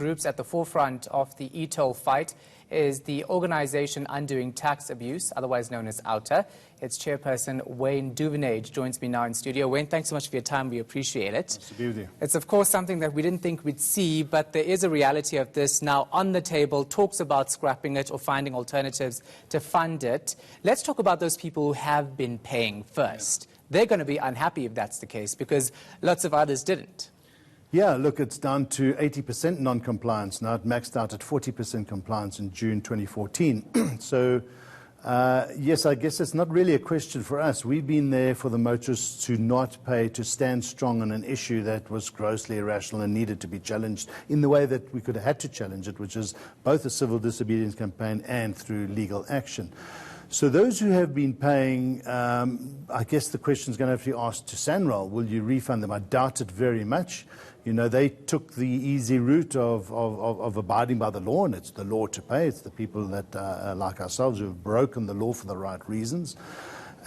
Groups at the forefront of the e-toll fight is the organization Undoing Tax Abuse, otherwise known as Outa. Its chairperson, Wayne Duvenage, joins me now in studio. Wayne, thanks so much for your time. We appreciate it. Nice to be with you. It's, of course, something that we didn't think we'd see, but there is a reality of this now on the table, talks about scrapping it or finding alternatives to fund it. Let's talk about those people who have been paying first. They're going to be unhappy if that's the case, because lots of others didn't. Yeah, look, it's down to 80% non-compliance now. It maxed out at 40% compliance in June 2014. So, yes, I guess it's not really a question for us. We've been there for the motorists to not pay, to stand strong on an issue that was grossly irrational and needed to be challenged in the way that we could have had to challenge it, which is both a civil disobedience campaign and through legal action. So those who have been paying, I guess the question is going to have to be asked to SANRAL, will you refund them? I doubt it very much. You know, they took the easy route of abiding by the law, and it's the law to pay. It's the people that, like ourselves, who have broken the law for the right reasons.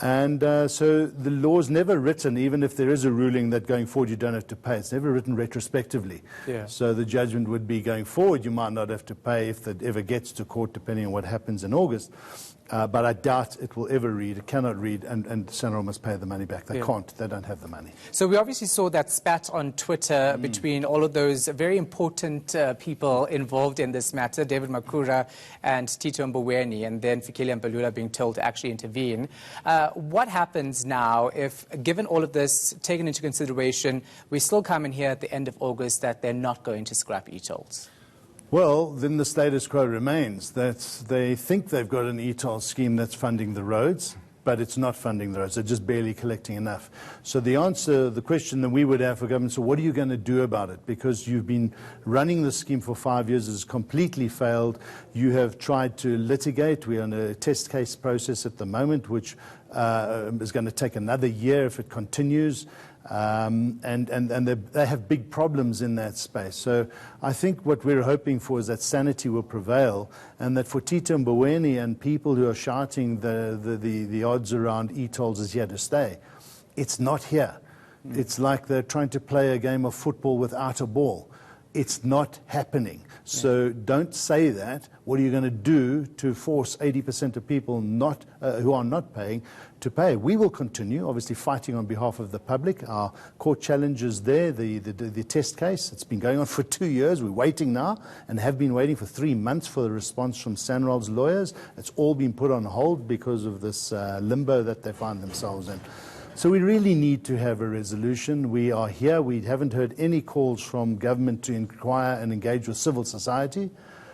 And so the law is never written, even if there is a ruling that going forward you don't have to pay. It's never written retrospectively. Yeah. So the judgment would be going forward, you might not have to pay if it ever gets to court, depending on what happens in August. But I doubt it will ever read. It cannot read, and SANRAL must pay the money back. They can't. They don't have the money. So we obviously saw that spat on Twitter between all of those very important people involved in this matter, David Makura and Tito Mboweni, and then Fikile Mbalula being told to actually intervene. What happens now if, given all of this taken into consideration, we still come in here at the end of August that they're not going to scrap e-tolls? Well, then the status quo remains, that they think they've got an e-toll scheme that's funding the roads, but it's not funding the roads. They're just barely collecting enough. So the answer, the question that we would have for government, so what are you going to do about it? Because you've been running the scheme for 5 years, it's completely failed. You have tried to litigate. We're on a test case process at the moment, which is going to take another year if it continues. And they have big problems in that space. So I think what we're hoping for is that sanity will prevail, and that for Tito Mboweni and people who are shouting the odds around e-tolls is here to stay, it's not here. It's like they're trying to play a game of football without a ball. It's not happening. So don't say that. What are you going to do to force 80% of people who are not paying to pay? We will continue, obviously, fighting on behalf of the public. Our court challenge is there, the test case. It's been going on for 2 years. We're waiting now and have been waiting for 3 months for the response from SANRAL's lawyers. It's all been put on hold because of this limbo that they find themselves in. So we really need to have a resolution. We are here. We haven't heard any calls from government to inquire and engage with civil society,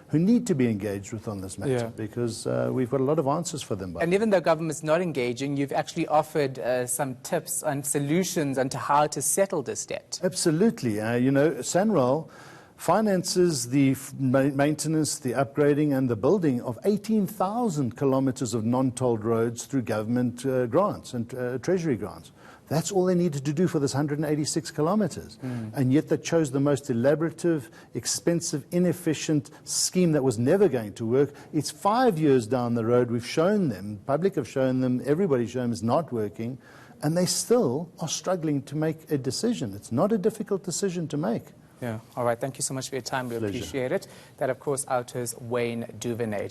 who need to be engaged with on this matter, because we've got a lot of answers for them. And even though government's not engaging, you've actually offered some tips and solutions on to how to settle this debt. Absolutely. You know, SANRAL finances the maintenance, the upgrading and the building of 18,000 kilometers of non-tolled roads through government grants and treasury grants. That's all they needed to do for this 186 kilometers. And yet they chose the most elaborative, expensive, inefficient scheme that was never going to work. It's 5 years down the road. We've shown them, the public have shown them, everybody's shown them it's not working, and they still are struggling to make a decision. It's not a difficult decision to make. Yeah. All right. Thank you so much for your time. We appreciate it. That, of course, Outa's Wayne Duvenage.